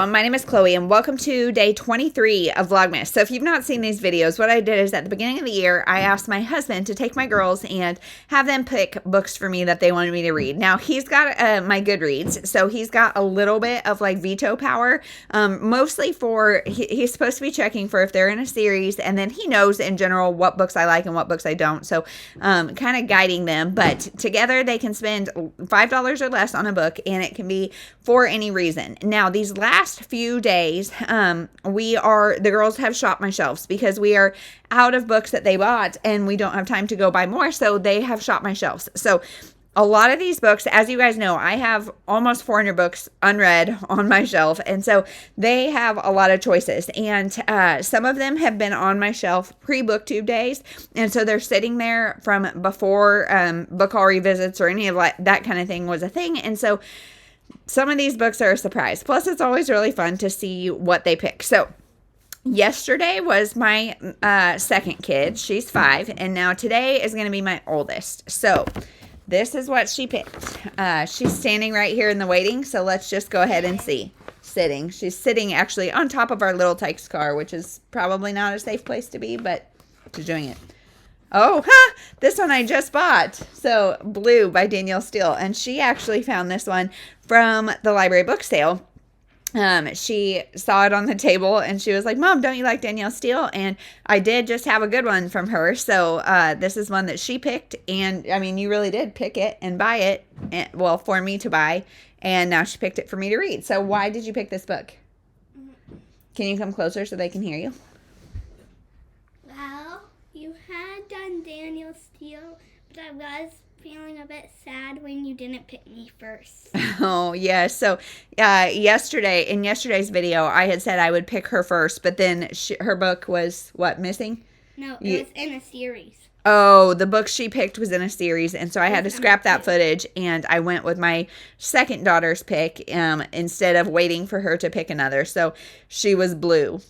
everyone, my name is Chloe and welcome to day 23 of Vlogmas. So if you've not seen these videos, what I did is at the beginning of the year, I asked my husband to take my girls and have them pick books for me that they wanted me to read. Now he's got my Goodreads, so he's got a little bit of like veto power, mostly for, he's supposed to be checking for if they're in a series, and then he knows in general what books I like and what books I don't, so kind of guiding them, but together they can spend $5 or less on a book and it can be for any reason. Now these last few days, the girls have shopped my shelves because we are out of books that they bought and we don't have time to go buy more. So they have shopped my shelves. So a lot of these books, as you guys know, I have almost 400 books unread on my shelf. And so they have a lot of choices. And some of them have been on my shelf pre-booktube days. And so they're sitting there from before book haul revisits or any of that kind of thing was a thing. And so some of these books are a surprise. Plus, it's always really fun to see what they pick. So yesterday was my second kid. She's 5. And now today is going to be my oldest. So this is what she picked. She's standing right here in the waiting. So let's just go ahead and see. Sitting. She's sitting actually on top of our little Tykes car, which is probably not a safe place to be, but she's doing it. Oh, this one I just bought. So, Blue by Danielle Steele. And she actually found this one from the library book sale. She saw it on the table and she was like, Mom, don't you like Danielle Steele? And I did just have a good one from her. So, this is one that she picked. And, I mean, you really did pick it and buy it. Well, for me to buy. And now she picked it for me to read. So, why did you pick this book? Can you come closer so they can hear you? You had done Danielle Steele, but I was feeling a bit sad when you didn't pick me first. Oh, yeah. So in yesterday's video, I had said I would pick her first, but then her book was, what, missing? No, it was in a series. Oh, the book she picked was in a series, and so I had to scrap that footage, and I went with my second daughter's pick instead of waiting for her to pick another. So she was Blue.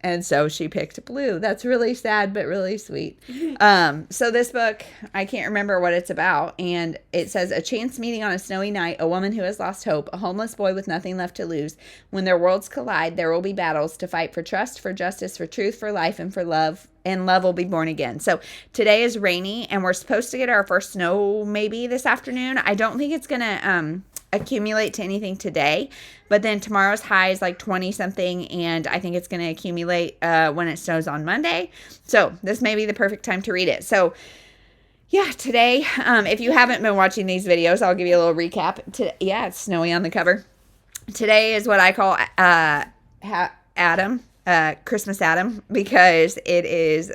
And so she picked Blue. That's really sad, but really sweet. So this book, I can't remember what it's about. And it says, a chance meeting on a snowy night, a woman who has lost hope, a homeless boy with nothing left to lose. When their worlds collide, there will be battles to fight for trust, for justice, for truth, for life, and for love. And love will be born again. So today is rainy, and we're supposed to get our first snow maybe this afternoon. I don't think it's going to accumulate to anything today, but then tomorrow's high is like 20 something, and I think it's going to accumulate when it snows on Monday. So this may be the perfect time to read it. So yeah, today, if you haven't been watching these videos, I'll give you a little recap. Yeah, it's snowy on the cover. Today is what I call Christmas Adam, because it is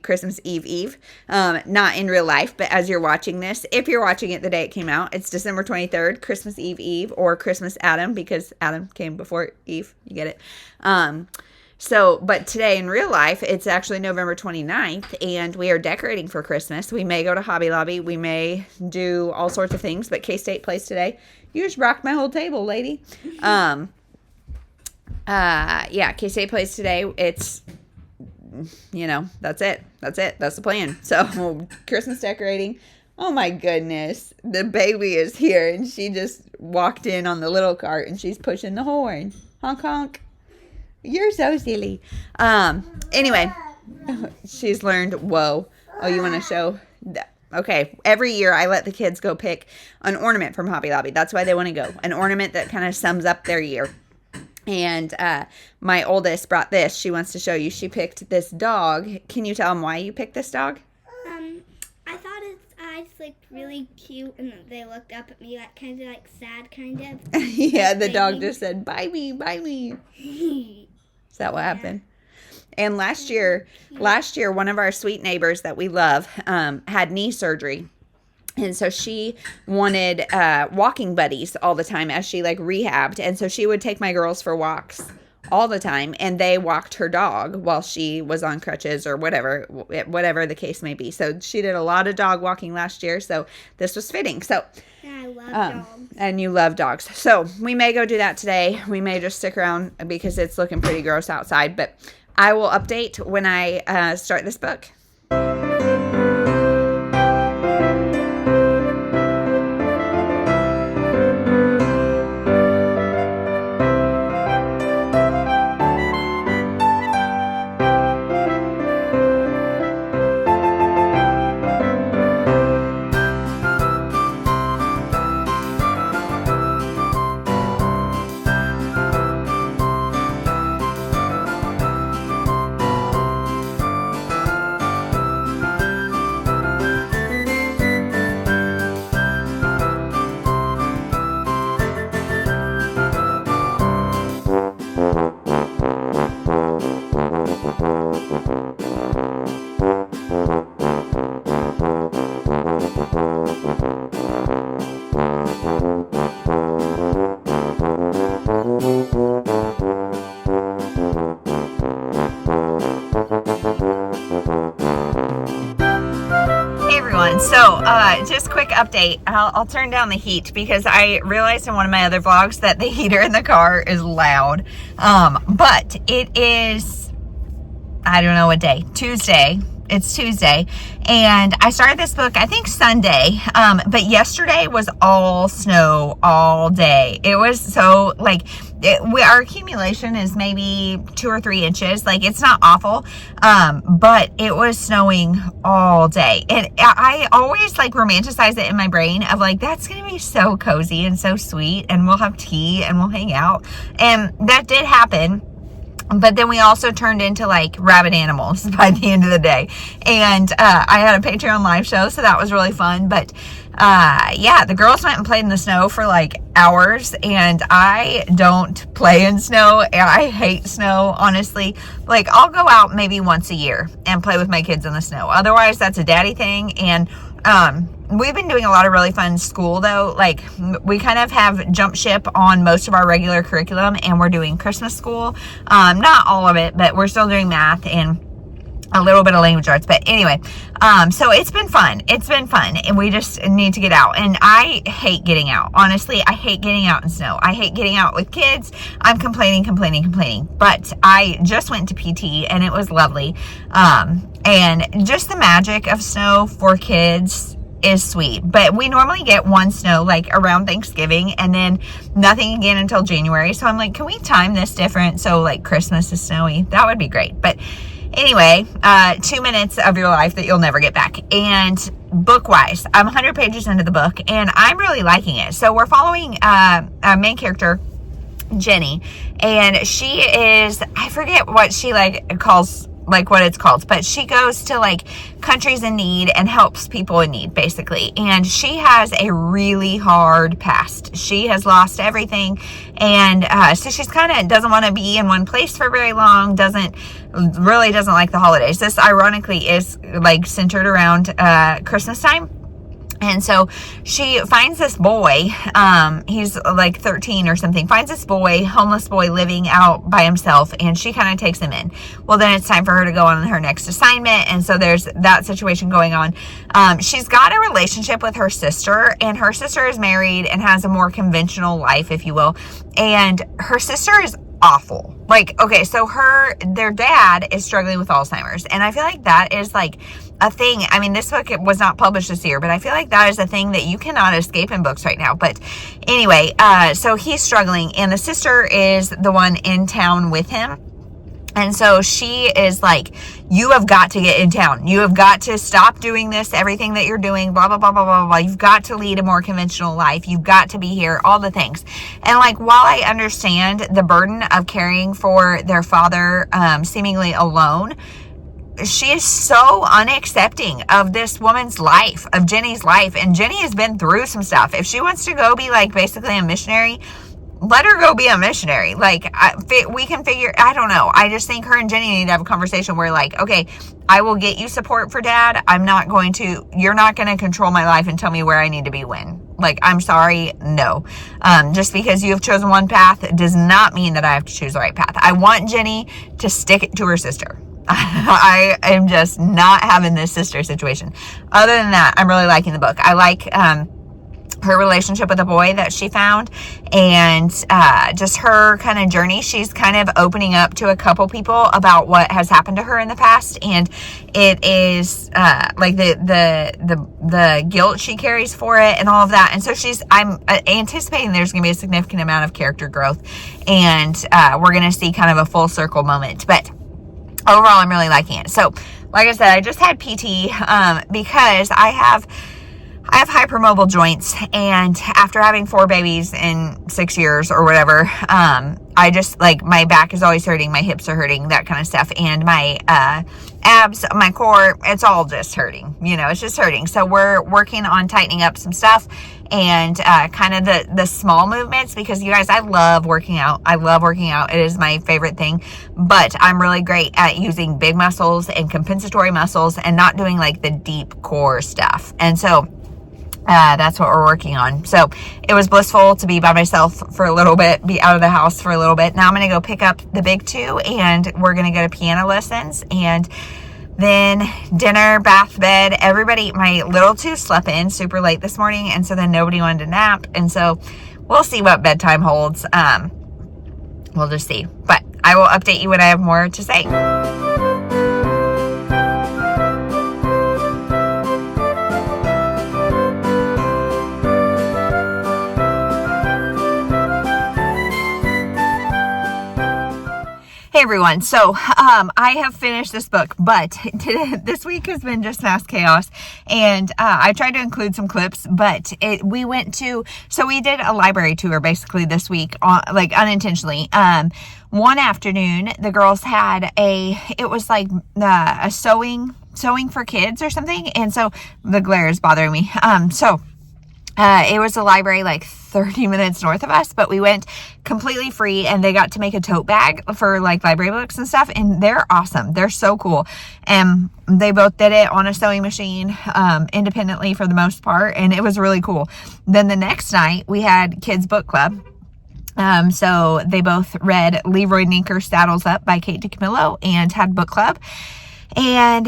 Christmas Eve, not in real life, but as you're watching this, if you're watching it the day it came out, it's December 23rd, Christmas Eve, or Christmas Adam, because Adam came before Eve, you get it. But today in real life, it's actually November 29th, and we are decorating for Christmas. We may go to Hobby Lobby, we may do all sorts of things, but K-State plays today. You just rocked my whole table, lady. Yeah, K-State plays today. It's, that's it. That's the plan. So, Christmas decorating. Oh my goodness. The baby is here, and she just walked in on the little cart, and she's pushing the horn. Honk, honk. You're so silly. Anyway, she's learned, whoa. Oh, you want to show that? Okay, every year I let the kids go pick an ornament from Hobby Lobby. That's why they want to go. An ornament that kind of sums up their year. And my oldest brought this. She wants to show you. She picked this dog. Can you tell them why you picked this dog? I thought its eyes looked really cute, and they looked up at me like kind of like sad, kind of. Yeah, the dog just said, "Buy me, buy me." Is that what happened? And last year, one of our sweet neighbors that we love had knee surgery. And so she wanted walking buddies all the time as she rehabbed. And so she would take my girls for walks all the time. And they walked her dog while she was on crutches or whatever the case may be. So she did a lot of dog walking last year. So this was fitting. So I love dogs. And you love dogs. So we may go do that today. We may just stick around because it's looking pretty gross outside. But I will update when I start this book. just quick update. I'll turn down the heat because I realized in one of my other vlogs that the heater in the car is loud. But it is, I don't know what day, Tuesday. It's Tuesday, and I started this book, I think Sunday, but yesterday was all snow all day. It was so, like, our accumulation is maybe 2 or 3 inches. Like, it's not awful, but it was snowing all day. And I always, like, romanticize it in my brain of, like, that's going to be so cozy and so sweet, and we'll have tea and we'll hang out. And that did happen. But then we also turned into like rabid animals by the end of the day. And I had a Patreon live show, so that was really fun. But yeah, the girls went and played in the snow for like hours, and I don't play in snow. I hate snow, honestly. Like, I'll go out maybe once a year and play with my kids in the snow. Otherwise, that's a daddy thing. And we've been doing a lot of really fun school, though. Like, we kind of have jump ship on most of our regular curriculum, and we're doing Christmas school. Not all of it, but we're still doing math and a little bit of language arts. But anyway, so it's been fun. It's been fun, and we just need to get out. And I hate getting out. Honestly, I hate getting out in snow. I hate getting out with kids. I'm complaining. But I just went to PT, and it was lovely. And just the magic of snow for kids is sweet. But we normally get one snow like around Thanksgiving, and then nothing again until January. So I'm like, can we time this different so like Christmas is snowy? That would be great. But anyway, 2 minutes of your life that you'll never get back. And book-wise, I'm 100 pages into the book, and I'm really liking it. So we're following a main character, Jenny, and she is, I forget what she calls, what it's called, but she goes to like countries in need and helps people in need, basically. And she has a really hard past. She has lost everything, and so she's kind of doesn't want to be in one place for very long, doesn't like the holidays. This ironically is like centered around Christmas time. And so she finds this boy, he's like 13 or something, finds this boy, homeless boy, living out by himself, and she kind of takes him in. Well, then it's time for her to go on her next assignment, and so there's that situation going on. She's got a relationship with her sister, and her sister is married and has a more conventional life, if you will, and her sister is awful. Like, okay, so their dad is struggling with Alzheimer's, and I feel like that is like a thing. I mean, this book was not published this year, but I feel like that is a thing that you cannot escape in books right now. But anyway, so he's struggling, and the sister is the one in town with him. And so she is like, you have got to get in town. You have got to stop doing this, everything that you're doing, blah, blah, blah, blah, blah, blah. You've got to lead a more conventional life. You've got to be here, all the things. And like, while I understand the burden of caring for their father, seemingly alone, she is so unaccepting of this woman's life, of Jenny's life. And Jenny has been through some stuff. If she wants to go be like basically a missionary, let her go be a missionary. Like, we can figure, I don't know. I just think her and Jenny need to have a conversation where like, okay, I will get you support for dad. You're not going to control my life and tell me where I need to be when. Like, I'm sorry, no. Just because you have chosen one path does not mean that I have to choose the right path. I want Jenny to stick it to her sister. I am just not having this sister situation. Other than that, I'm really liking the book. I like her relationship with the boy that she found, and just her kind of journey. She's kind of opening up to a couple people about what has happened to her in the past, and it is like the guilt she carries for it and all of that. And so I'm anticipating there's going to be a significant amount of character growth, and we're going to see kind of a full circle moment. But overall, I'm really liking it. So, like I said, I just had PT because I have hypermobile joints, and after having 4 babies in 6 years or whatever, I just, like, my back is always hurting, my hips are hurting, that kind of stuff, and my abs, my core, it's all just hurting, it's just hurting. So we're working on tightening up some stuff, and kind of the small movements, because you guys, I love working out. It is my favorite thing, but I'm really great at using big muscles and compensatory muscles and not doing like the deep core stuff. And so that's what we're working on. So it was blissful to be by myself for a little bit, be out of the house for a little bit. Now I'm going to go pick up the big 2, and we're going to go to piano lessons. And Then dinner, bath, bed. Everybody, my little two slept in super late this morning, and so then nobody wanted to nap. And so we'll see what bedtime holds. We'll just see. But I will update you when I have more to say. Hey everyone, so I have finished this book, but this week has been just mass chaos, and I tried to include some clips, but we did a library tour basically this week, like unintentionally. One afternoon, the girls had it was like a sewing for kids or something, and so the glare is bothering me. It was a library like 30 minutes north of us, but we went completely free, and they got to make a tote bag for like library books and stuff, and they're awesome. They're so cool. And they both did it on a sewing machine, independently for the most part, and it was really cool. Then the next night we had kids book club. So they both read Leroy Ninker's Saddles Up by Kate DiCamillo and had book club. And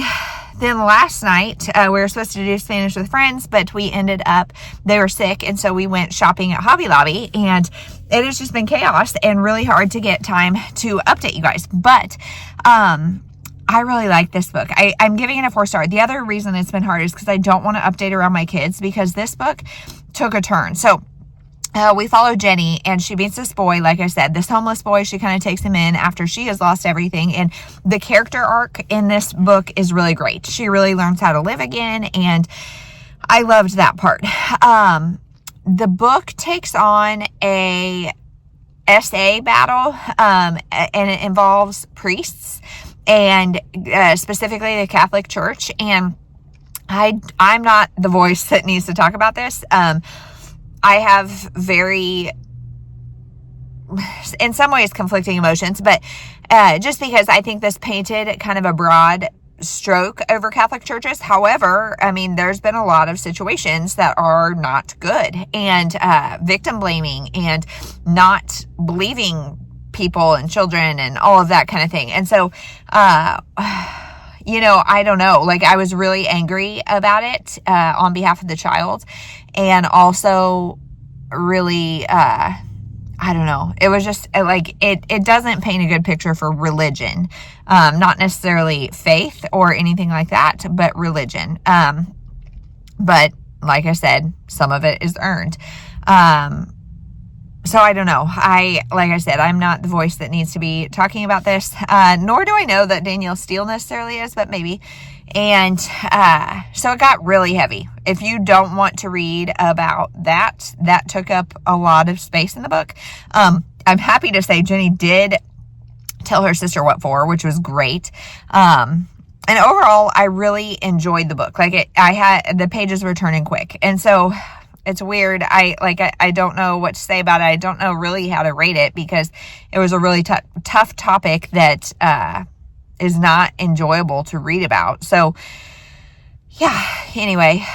then last night, we were supposed to do Spanish with friends, but they were sick, and so we went shopping at Hobby Lobby, and it has just been chaos and really hard to get time to update you guys. But I really like this book. I'm giving it a 4-star. The other reason it's been hard is because I don't want to update around my kids, because this book took a turn. So we follow Jenny, and she meets this boy, like I said, this homeless boy. She kind of takes him in after she has lost everything, and the character arc in this book is really great. She really learns how to live again, and I loved that part. The book takes on a essay battle, and it involves priests, and specifically the Catholic Church, and I'm not the voice that needs to talk about this. I have very, in some ways, conflicting emotions, but just because I think this painted kind of a broad stroke over Catholic churches. However, I mean, there's been a lot of situations that are not good, and victim blaming and not believing people and children and all of that kind of thing. And so, I don't know, like I was really angry about it on behalf of the child, and also really, I don't know, it was just like, it doesn't paint a good picture for religion, not necessarily faith or anything like that, but religion. But like I said, some of it is earned. So I don't know. Like I said, I'm not the voice that needs to be talking about this, nor do I know that Danielle Steele necessarily is, but maybe. And so it got really heavy. If you don't want to read about that took up a lot of space in the book. I'm happy to say Jenny did tell her sister what for, which was great. And overall, I really enjoyed the book. Like the pages were turning quick. And so it's weird. I don't know what to say about it. I don't know really how to rate it, because it was a really tough topic that is not enjoyable to read about. So yeah, anyway,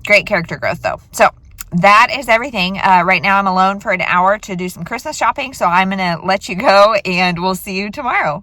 great character growth though. So that is everything. Right now I'm alone for an hour to do some Christmas shopping. So I'm going to let you go, and we'll see you tomorrow.